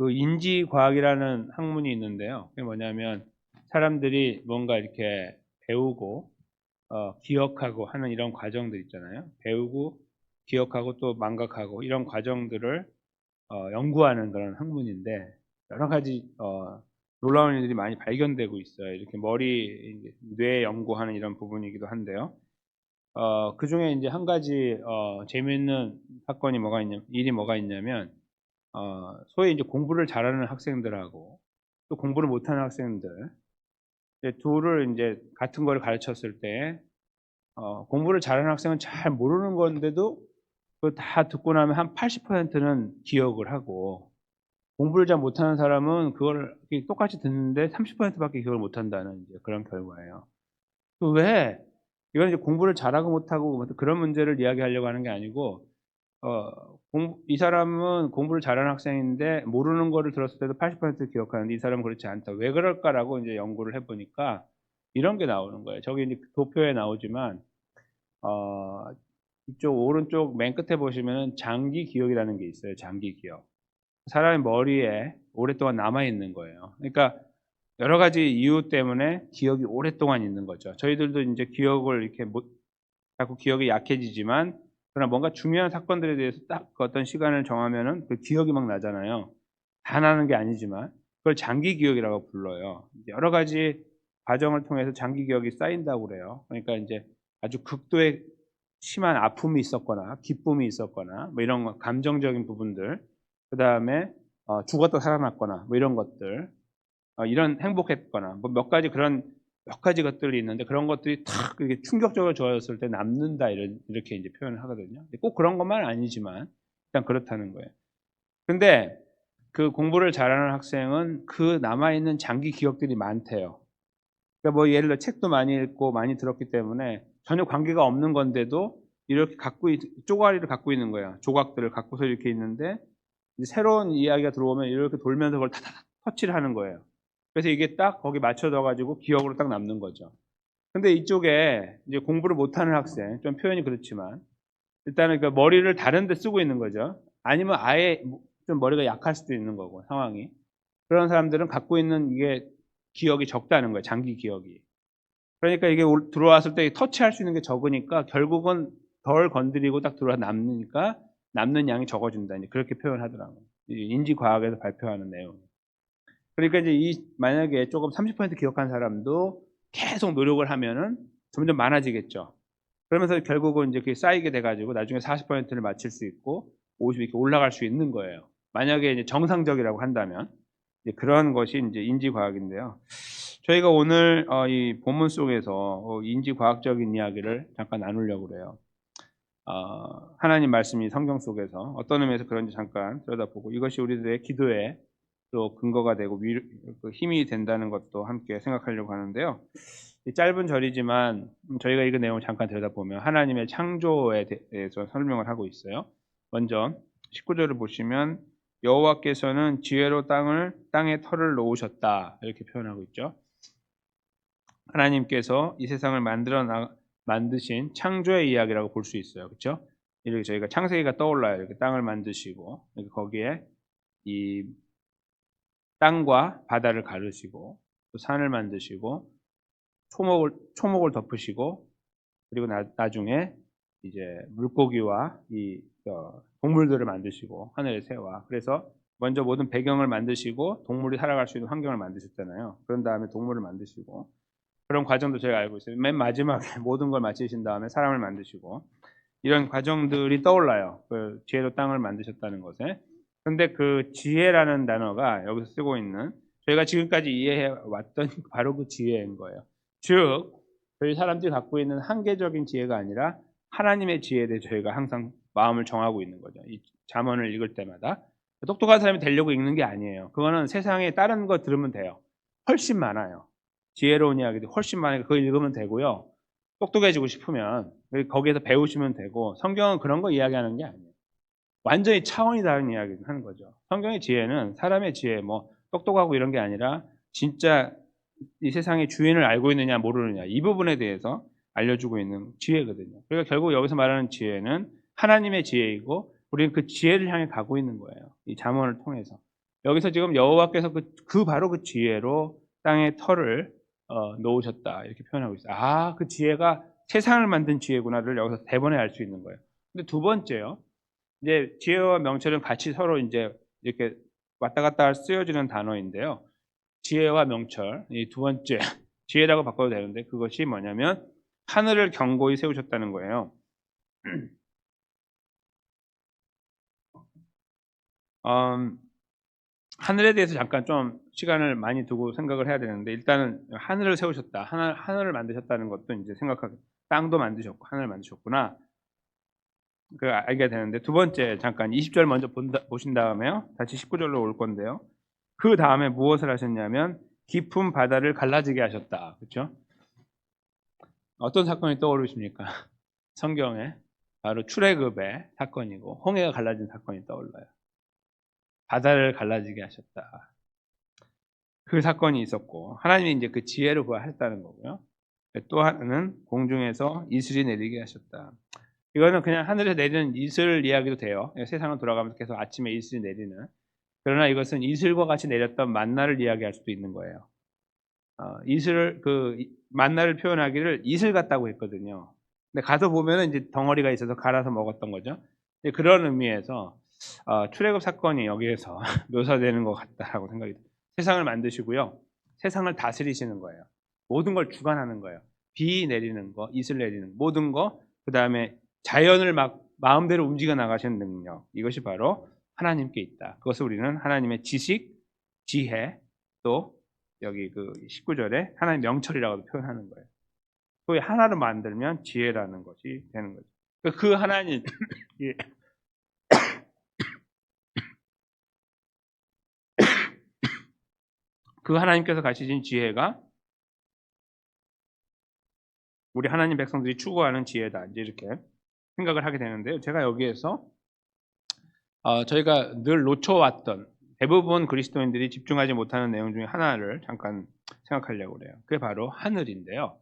그 인지과학이라는 학문이 있는데요. 그게 뭐냐면 사람들이 뭔가 이렇게 배우고 기억하고 하는 이런 과정들 있잖아요. 배우고 기억하고 또 망각하고 이런 과정들을 연구하는 그런 학문인데 여러 가지 놀라운 일들이 많이 발견되고 있어요. 이렇게 머리, 뇌 연구하는 이런 부분이기도 한데요. 그 중에 이제 한 가지 재미있는 사건이 일이 뭐가 있냐면 소위 이제 공부를 잘하는 학생들하고 또 공부를 못하는 학생들 이제 둘을 이제 같은 거를 가르쳤을 때 공부를 잘하는 학생은 잘 모르는 건데도 그거 다 듣고 나면 한 80%는 기억을 하고 공부를 잘 못하는 사람은 그걸 똑같이 듣는데 30%밖에 기억을 못한다는 이제 그런 결과예요. 그 왜? 이건 이제 공부를 잘하고 못하고 뭐 그런 문제를 이야기하려고 하는 게 아니고 이 사람은 공부를 잘하는 학생인데 모르는 거를 들었을 때도 80% 기억하는데 이 사람은 그렇지 않다. 왜 그럴까라고 이제 연구를 해보니까 이런 게 나오는 거예요. 저기 이제 도표에 나오지만 어, 이쪽 오른쪽 맨 끝에 보시면은 장기 기억이라는 게 있어요. 장기 기억. 사람의 머리에 오랫동안 남아 있는 거예요. 그러니까 여러 가지 이유 때문에 기억이 오랫동안 있는 거죠. 저희들도 이제 기억을 이렇게 자꾸 기억이 약해지지만 그러나 뭔가 중요한 사건들에 대해서 딱 그 어떤 시간을 정하면은 그 기억이 막 나잖아요. 다 나는 게 아니지만 그걸 장기 기억이라고 불러요. 여러 가지 과정을 통해서 장기 기억이 쌓인다고 그래요. 그러니까 이제 아주 극도의 심한 아픔이 있었거나 기쁨이 있었거나 뭐 이런 감정적인 부분들, 그 다음에 죽었다 살아났거나 뭐 이런 것들, 이런 행복했거나 뭐 몇 가지 그런 몇 가지 것들이 있는데 그런 것들이 탁 이렇게 충격적으로 좋아졌을 때 남는다 이렇게 이제 표현을 하거든요. 꼭 그런 것만 아니지만 일단 그렇다는 거예요. 근데 그 공부를 잘하는 학생은 그 남아있는 장기 기억들이 많대요. 그러니까 뭐 예를 들어 책도 많이 읽고 많이 들었기 때문에 전혀 관계가 없는 건데도 이렇게 쪼가리를 갖고 있는 거예요. 조각들을 갖고서 이렇게 있는데 이제 새로운 이야기가 들어오면 이렇게 돌면서 그걸 타다닥 터치를 하는 거예요. 그래서 이게 딱 거기 맞춰져 가지고 기억으로 딱 남는 거죠. 근데 이쪽에 이제 공부를 못하는 학생, 좀 표현이 그렇지만 일단은 그 머리를 다른 데 쓰고 있는 거죠. 아니면 아예 좀 머리가 약할 수도 있는 거고 상황이. 그런 사람들은 갖고 있는 이게 기억이 적다는 거예요. 장기 기억이. 그러니까 이게 들어왔을 때 터치할 수 있는 게 적으니까 결국은 덜 건드리고 딱 들어와 남으니까 남는 양이 적어진다. 이제 그렇게 표현하더라고요. 인지과학에서 발표하는 내용. 그러니까 이제 만약에 조금 30% 기억한 사람도 계속 노력을 하면은 점점 많아지겠죠. 그러면서 결국은 이제 그게 쌓이게 돼가지고 나중에 40%를 맞출 수 있고 50 이렇게 올라갈 수 있는 거예요. 만약에 이제 정상적이라고 한다면 이제 그런 것이 이제 인지과학인데요. 저희가 오늘 이 본문 속에서 인지과학적인 이야기를 잠깐 나누려고 그래요. 하나님 말씀이 성경 속에서 어떤 의미에서 그런지 잠깐 들여다보고 이것이 우리들의 기도에 또 근거가 되고 힘이 된다는 것도 함께 생각하려고 하는데요. 짧은 절이지만 저희가 읽은 내용을 잠깐 들여다보면 하나님의 창조에 대해서 설명을 하고 있어요. 먼저 19절을 보시면 여호와께서는 지혜로 땅에 털을 놓으셨다 이렇게 표현하고 있죠. 하나님께서 이 세상을 만드신 창조의 이야기라고 볼 수 있어요. 그렇죠? 이렇게 저희가 창세기가 떠올라요. 이렇게 땅을 만드시고 거기에 이 땅과 바다를 가르시고 또 산을 만드시고 초목을 덮으시고 그리고 나중에 이제 물고기와 이 동물들을 만드시고 하늘의 새와 그래서 먼저 모든 배경을 만드시고 동물이 살아갈 수 있는 환경을 만드셨잖아요. 그런 다음에 동물을 만드시고 그런 과정도 저희가 알고 있어요. 맨 마지막에 모든 걸 마치신 다음에 사람을 만드시고 이런 과정들이 떠올라요. 그 지혜로 땅을 만드셨다는 것에. 근데 그 지혜라는 단어가 여기서 쓰고 있는 저희가 지금까지 이해해 왔던 바로 그 지혜인 거예요. 즉 저희 사람들이 갖고 있는 한계적인 지혜가 아니라 하나님의 지혜에 대해 저희가 항상 마음을 정하고 있는 거죠. 이 잠언을 읽을 때마다 똑똑한 사람이 되려고 읽는 게 아니에요. 그거는 세상에 다른 거 들으면 돼요. 훨씬 많아요. 지혜로운 이야기도 훨씬 많으니까 그거 읽으면 되고요. 똑똑해지고 싶으면 거기에서 배우시면 되고 성경은 그런 거 이야기하는 게 아니에요. 완전히 차원이 다른 이야기를 하는 거죠. 성경의 지혜는 사람의 지혜, 뭐 똑똑하고 이런 게 아니라 진짜 이 세상의 주인을 알고 있느냐 모르느냐 이 부분에 대해서 알려주고 있는 지혜거든요. 그러니까 결국 여기서 말하는 지혜는 하나님의 지혜이고 우리는 그 지혜를 향해 가고 있는 거예요. 이 잠언을 통해서. 여기서 지금 여호와께서 바로 그 지혜로 땅에 터를 놓으셨다 이렇게 표현하고 있어요. 아, 그 지혜가 세상을 만든 지혜구나를 여기서 대번에 알 수 있는 거예요. 근데 두 번째요. 이제 지혜와 명철은 같이 서로 이제 이렇게 왔다 갔다 쓰여지는 단어인데요. 지혜와 명철, 이 두 번째 지혜라고 바꿔도 되는데 그것이 뭐냐면 하늘을 견고히 세우셨다는 거예요. 하늘에 대해서 잠깐 좀 시간을 많이 두고 생각을 해야 되는데 일단은 하늘을 세우셨다, 하늘을 만드셨다는 것도 이제 생각하고 땅도 만드셨고 하늘을 만드셨구나 그 알게 되는데 두 번째 잠깐 20절 먼저 보신 다음에요. 다시 19절로 올 건데요. 그 다음에 무엇을 하셨냐면 깊은 바다를 갈라지게 하셨다. 그렇죠? 어떤 사건이 떠오르십니까? 성경에 바로 출애굽의 사건이고 홍해가 갈라진 사건이 떠올라요. 바다를 갈라지게 하셨다. 그 사건이 있었고 하나님이 이제 그 지혜를 구하셨다는 거고요. 또 하나는 공중에서 이슬이 내리게 하셨다. 이거는 그냥 하늘에서 내리는 이슬 이야기도 돼요. 세상은 돌아가면서 계속 아침에 이슬이 내리는. 그러나 이것은 이슬과 같이 내렸던 만나를 이야기할 수도 있는 거예요. 만나를 표현하기를 이슬 같다고 했거든요. 근데 가서 보면은 이제 덩어리가 있어서 갈아서 먹었던 거죠. 그런 의미에서 출애굽 사건이 여기에서 묘사되는 것 같다라고 생각이 듭니다. 세상을 만드시고요. 세상을 다스리시는 거예요. 모든 걸 주관하는 거예요. 비 내리는 거, 이슬 내리는 거, 모든 거, 그 다음에 자연을 막 마음대로 움직여 나가시는 능력. 이것이 바로 하나님께 있다. 그것을 우리는 하나님의 지식, 지혜, 또 여기 그 19절에 하나님 명철이라고 표현하는 거예요. 그 하나를 만들면 지혜라는 것이 되는 거죠. 그 하나님 그 하나님께서 가지신 지혜가 우리 하나님 백성들이 추구하는 지혜다. 이제 이렇게 생각을 하게 되는데요. 제가 여기에서 저희가 늘 놓쳐왔던 대부분 그리스도인들이 집중하지 못하는 내용 중에 하나를 잠깐 생각하려고 그래요. 그게 바로 하늘인데요.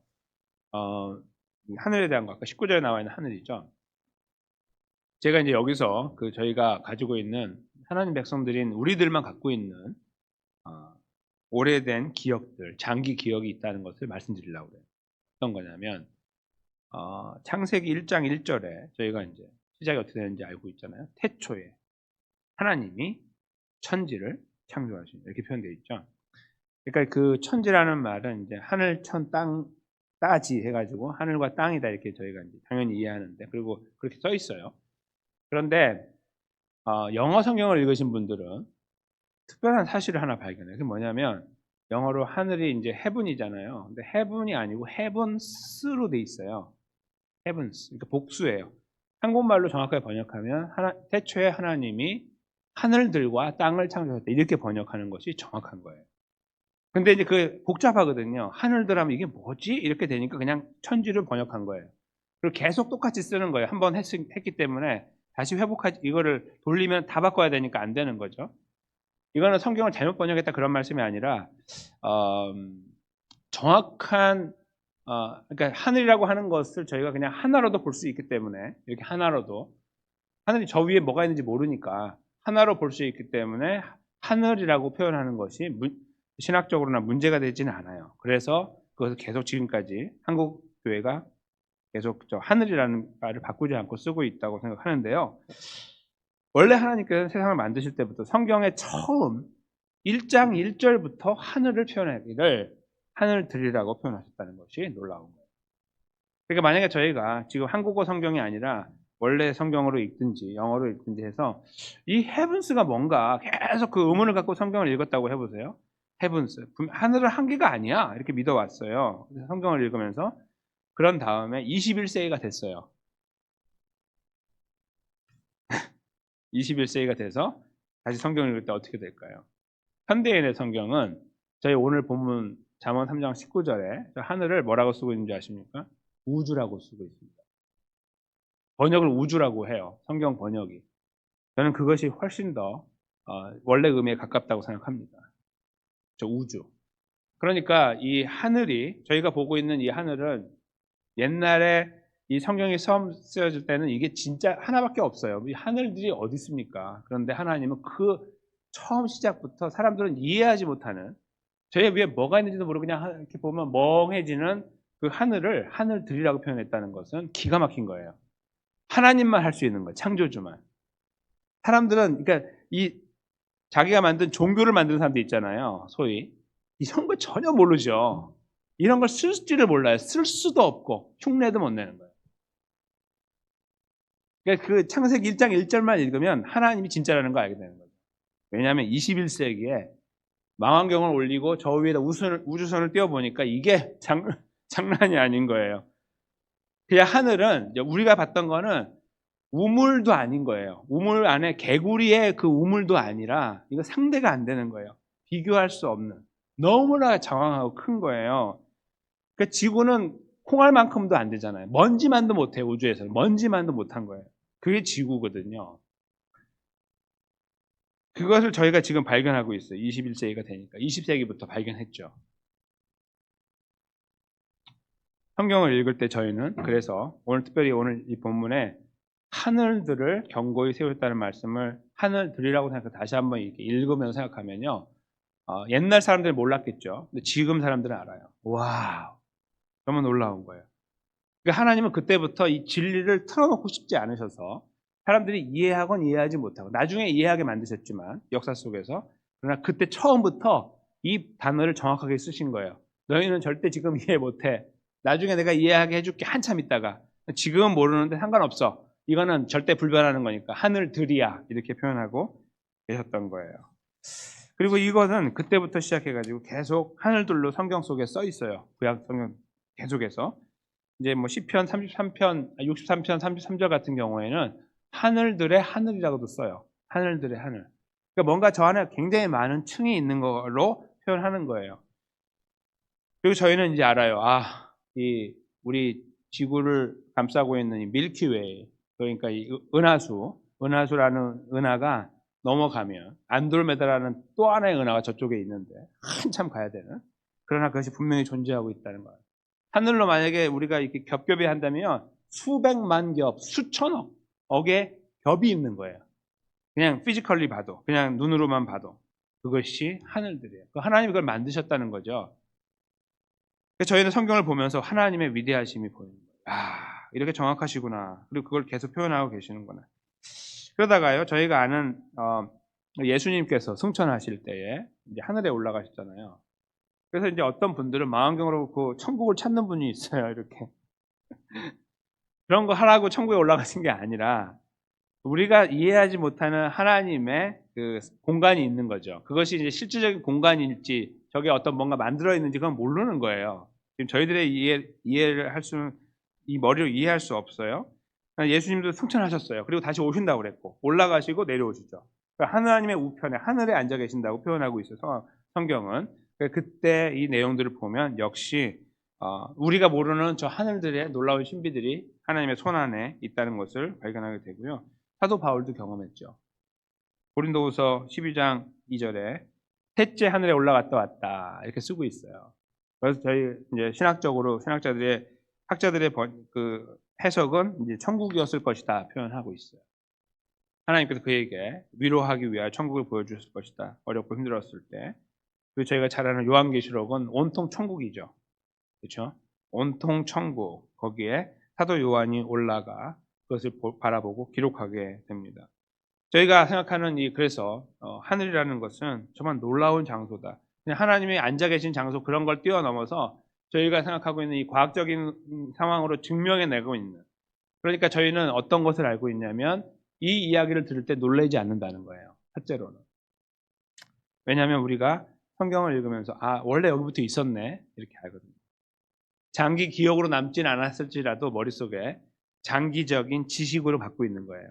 하늘에 대한 거 아까 19절에 나와 있는 하늘이죠. 제가 이제 여기서 그 저희가 가지고 있는 하나님 백성들인 우리들만 갖고 있는 오래된 기억들, 장기 기억이 있다는 것을 말씀드리려고 그래요. 어떤 거냐면 창세기 1장 1절에 저희가 이제 시작이 어떻게 되는지 알고 있잖아요. 태초에 하나님이 천지를 창조하신 이렇게 표현되어 있죠. 그러니까 그 천지라는 말은 이제 하늘, 천, 땅, 따지 해가지고 하늘과 땅이다 이렇게 저희가 이제 당연히 이해하는데 그리고 그렇게 써 있어요. 그런데 영어 성경을 읽으신 분들은 특별한 사실을 하나 발견해요. 그게 뭐냐면 영어로 하늘이 이제 heaven이잖아요. 근데 heaven이 아니고 heavens로 돼 있어요. heavens. 그러니까 복수예요. 한국말로 정확하게 번역하면 태초에 하나님이 하늘들과 땅을 창조했다. 이렇게 번역하는 것이 정확한 거예요. 근데 이제 그 복잡하거든요. 하늘들 하면 이게 뭐지? 이렇게 되니까 그냥 천지를 번역한 거예요. 그리고 계속 똑같이 쓰는 거예요. 한번 했기 때문에 다시 이거를 돌리면 다 바꿔야 되니까 안 되는 거죠. 이거는 성경을 잘못 번역했다 그런 말씀이 아니라 정확한 그러니까 하늘이라고 하는 것을 저희가 그냥 하나로도 볼 수 있기 때문에 이렇게 하나로도 하늘이 저 위에 뭐가 있는지 모르니까 하나로 볼 수 있기 때문에 하늘이라고 표현하는 것이 신학적으로나 문제가 되지는 않아요. 그래서 그것을 계속 지금까지 한국 교회가 계속 저 하늘이라는 말을 바꾸지 않고 쓰고 있다고 생각하는데요. 원래 하나님께서 세상을 만드실 때부터 성경의 처음 1장 1절부터 하늘을 표현하기를 하늘들이라고 표현하셨다는 것이 놀라운 거예요. 그러니까 만약에 저희가 지금 한국어 성경이 아니라 원래 성경으로 읽든지 영어로 읽든지 해서 이 헤븐스가 뭔가 계속 그 의문을 갖고 성경을 읽었다고 해보세요. 헤븐스, 하늘은 한 개가 아니야 이렇게 믿어왔어요. 성경을 읽으면서 그런 다음에 21세기가 됐어요. 21세기가 돼서 다시 성경을 읽을 때 어떻게 될까요? 현대인의 성경은 저희 오늘 본문 잠언 3장 19절에 하늘을 뭐라고 쓰고 있는지 아십니까? 우주라고 쓰고 있습니다. 번역을 우주라고 해요. 성경 번역이. 저는 그것이 훨씬 더 원래 의미에 가깝다고 생각합니다. 저 우주. 그러니까 이 하늘이 저희가 보고 있는 이 하늘은 옛날에 이 성경이 처음 쓰여질 때는 이게 진짜 하나밖에 없어요. 이 하늘들이 어디 있습니까? 그런데 하나님은 그 처음 시작부터 사람들은 이해하지 못하는 저희 위에 뭐가 있는지도 모르고 그냥 이렇게 보면 멍해지는 그 하늘을 하늘들이라고 표현했다는 것은 기가 막힌 거예요. 하나님만 할 수 있는 거예요. 창조주만. 사람들은 그러니까 이 자기가 만든 종교를 만드는 사람들 있잖아요. 소위 이런 거 전혀 모르죠. 이런 걸 쓸지를 몰라요. 쓸 수도 없고 흉내도 못 내는 거예요. 그러니까 그 창세기 1장 1절만 읽으면 하나님이 진짜라는 거 알게 되는 거죠. 왜냐하면 21세기에 망원경을 올리고 저 위에다 우주선을 띄워보니까 이게 장난이 아닌 거예요. 그냥 하늘은 우리가 봤던 거는 우물도 아닌 거예요. 우물 안에 개구리의 그 우물도 아니라 이거 상대가 안 되는 거예요. 비교할 수 없는. 너무나 장황하고 큰 거예요. 그러니까 지구는 콩알만큼도 안 되잖아요. 먼지만도 못해요. 우주에서는. 먼지만도 못한 거예요. 그게 지구거든요. 그것을 저희가 지금 발견하고 있어요. 21세기가 되니까. 20세기부터 발견했죠. 성경을 읽을 때 저희는 그래서 특별히 오늘 이 본문에 하늘들을 견고히 세웠다는 말씀을 하늘들이라고 생각해서 다시 한번 이렇게 읽으면서 생각하면요. 옛날 사람들은 몰랐겠죠. 근데 지금 사람들은 알아요. 와우. 너무 놀라운 거예요. 그러니까 하나님은 그때부터 이 진리를 틀어놓고 싶지 않으셔서 사람들이 이해하건 이해하지 못하고 나중에 이해하게 만드셨지만 역사 속에서 그러나 그때 처음부터 이 단어를 정확하게 쓰신 거예요. 너희는 절대 지금 이해 못해. 나중에 내가 이해하게 해줄게 한참 있다가 지금은 모르는데 상관없어. 이거는 절대 불변하는 거니까 하늘들이야 이렇게 표현하고 계셨던 거예요. 그리고 이것은 그때부터 시작해가지고 계속 하늘들로 성경 속에 써 있어요. 구약 성경 계속해서 이제 뭐 시편 33편, 63편 33절 같은 경우에는 하늘들의 하늘이라고도 써요. 하늘들의 하늘. 그러니까 뭔가 저 안에 굉장히 많은 층이 있는 걸로 표현하는 거예요. 그리고 저희는 이제 알아요. 이 우리 지구를 감싸고 있는 이 밀키웨이, 그러니까 이 은하수라는 은하가 넘어가면 안드로메다라는 또 하나의 은하가 저쪽에 있는데 한참 가야 되는. 그러나 그것이 분명히 존재하고 있다는 거예요. 하늘로 만약에 우리가 이렇게 겹겹이 한다면 수백만 겹, 수천억의 겹이 있는 거예요. 그냥 피지컬리 봐도, 그냥 눈으로만 봐도 그것이 하늘들이에요. 하나님이 그걸 만드셨다는 거죠. 저희는 성경을 보면서 하나님의 위대하심이 보이는 거예요. 이렇게 정확하시구나. 그리고 그걸 계속 표현하고 계시는구나. 그러다가요, 저희가 아는 예수님께서 승천하실 때에 이제 하늘에 올라가셨잖아요. 그래서 이제 어떤 분들은 망원경으로 그 천국을 찾는 분이 있어요. 이렇게 그런 거 하라고 천국에 올라가신 게 아니라 우리가 이해하지 못하는 하나님의 그 공간이 있는 거죠. 그것이 이제 실질적인 공간일지 저게 어떤 뭔가 만들어 있는지 그건 모르는 거예요. 지금 저희들의 이해를 할 수는 이 머리로 이해할 수 없어요. 예수님도 승천하셨어요. 그리고 다시 오신다고 그랬고 올라가시고 내려오시죠. 그러니까 하나님의 우편에 하늘에 앉아 계신다고 표현하고 있어서 성경은 그때 이 내용들을 보면 역시 우리가 모르는 저 하늘들의 놀라운 신비들이 하나님의 손 안에 있다는 것을 발견하게 되고요. 사도 바울도 경험했죠. 고린도후서 12장 2절에 셋째 하늘에 올라갔다 왔다 이렇게 쓰고 있어요. 그래서 저희 이제 신학자들의 그 해석은 이제 천국이었을 것이다 표현하고 있어요. 하나님께서 그에게 위로하기 위하여 천국을 보여주셨을 것이다. 어렵고 힘들었을 때. 그리고 저희가 잘 아는 요한계시록은 온통 천국이죠. 그렇죠? 온통 천국. 거기에 사도 요한이 올라가 그것을 바라보고 기록하게 됩니다. 저희가 생각하는 그래서 하늘이라는 것은 정말 놀라운 장소다. 그냥 하나님이 앉아 계신 장소 그런 걸 뛰어넘어서 저희가 생각하고 있는 이 과학적인 상황으로 증명해내고 있는. 그러니까 저희는 어떤 것을 알고 있냐면 이 이야기를 들을 때 놀라지 않는다는 거예요. 첫째로는. 왜냐하면 우리가 성경을 읽으면서 원래 여기부터 있었네 이렇게 알거든요. 장기 기억으로 남진 않았을지라도 머릿속에 장기적인 지식으로 갖고 있는 거예요.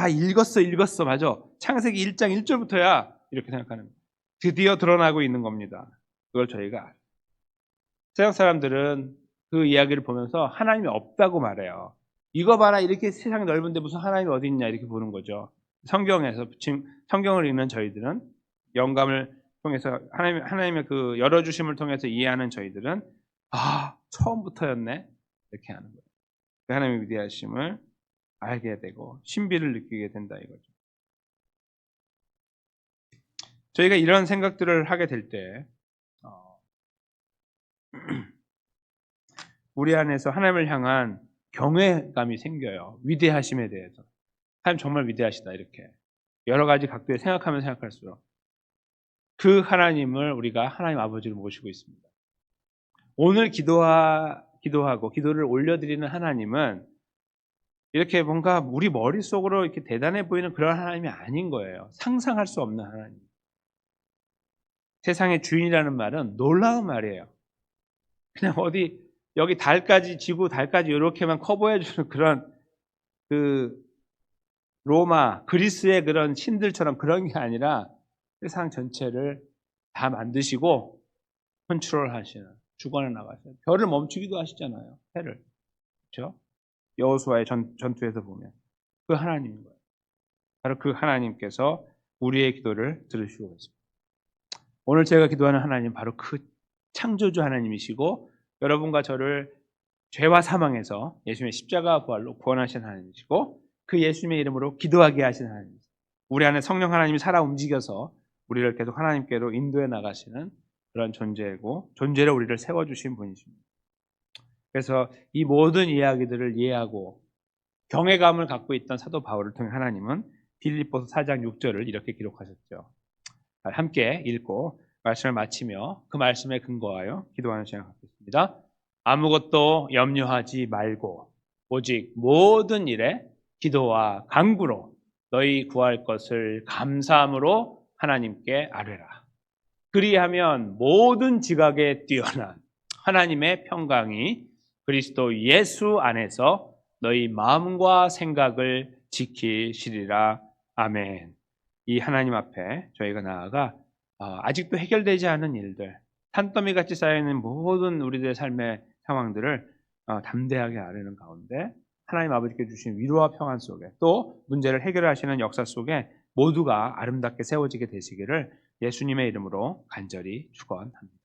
읽었어 맞아. 창세기 1장 1절부터야 이렇게 생각하는 거예요. 드디어 드러나고 있는 겁니다. 그걸 저희가 알아요. 서양 사람들은 그 이야기를 보면서 하나님이 없다고 말해요. 이거 봐라 이렇게 세상이 넓은데 무슨 하나님이 어디 있냐 이렇게 보는 거죠. 지금 성경을 읽는 저희들은 영감을 통해서 하나님의 그 열어주심을 통해서 이해하는 저희들은 처음부터였네 이렇게 하는 거예요. 하나님의 위대하심을 알게 되고 신비를 느끼게 된다 이거죠. 저희가 이런 생각들을 하게 될 때 우리 안에서 하나님을 향한 경외감이 생겨요. 위대하심에 대해서. 하나님 정말 위대하시다 이렇게. 여러 가지 각도에 생각하면 생각할수록 그 하나님을 우리가 하나님 아버지로 모시고 있습니다. 오늘 기도하고 기도를 올려드리는 하나님은 이렇게 뭔가 우리 머릿속으로 이렇게 대단해 보이는 그런 하나님이 아닌 거예요. 상상할 수 없는 하나님. 세상의 주인이라는 말은 놀라운 말이에요. 그냥 어디 여기 달까지 지구 달까지 이렇게만 커버해주는 그런 그 로마 그리스의 그런 신들처럼 그런 게 아니라 세상 전체를 다 만드시고 컨트롤하시는 주관에 나가셔요. 별을 멈추기도 하시잖아요. 해를. 그렇죠? 여호수아의 전투에서 보면 그 하나님인 거예요. 바로 그 하나님께서 우리의 기도를 들으시고 있습니다. 오늘 제가 기도하는 하나님 바로 그 창조주 하나님이시고 여러분과 저를 죄와 사망에서 예수님의 십자가 부활로 구원하신 하나님이시고 그 예수님의 이름으로 기도하게 하신 하나님이시고 우리 안에 성령 하나님이 살아 움직여서 우리를 계속 하나님께로 인도해 나가시는 그런 존재이고 존재로 우리를 세워주신 분이십니다. 그래서 이 모든 이야기들을 이해하고 경외감을 갖고 있던 사도 바울을 통해 하나님은 빌립보서 4장 6절을 이렇게 기록하셨죠. 함께 읽고 말씀을 마치며 그 말씀에 근거하여 기도하는 시간 갖겠습니다. 아무것도 염려하지 말고 오직 모든 일에 기도와 간구로 너희 구할 것을 감사함으로 하나님께 아뢰라. 그리하면 모든 지각에 뛰어난 하나님의 평강이 그리스도 예수 안에서 너희 마음과 생각을 지키시리라. 아멘. 이 하나님 앞에 저희가 나아가 아직도 해결되지 않은 일들, 산더미같이 쌓여있는 모든 우리들의 삶의 상황들을 담대하게 아뢰는 가운데 하나님 아버지께 주신 위로와 평안 속에 또 문제를 해결하시는 역사 속에 모두가 아름답게 세워지게 되시기를 예수님의 이름으로 간절히 축원합니다.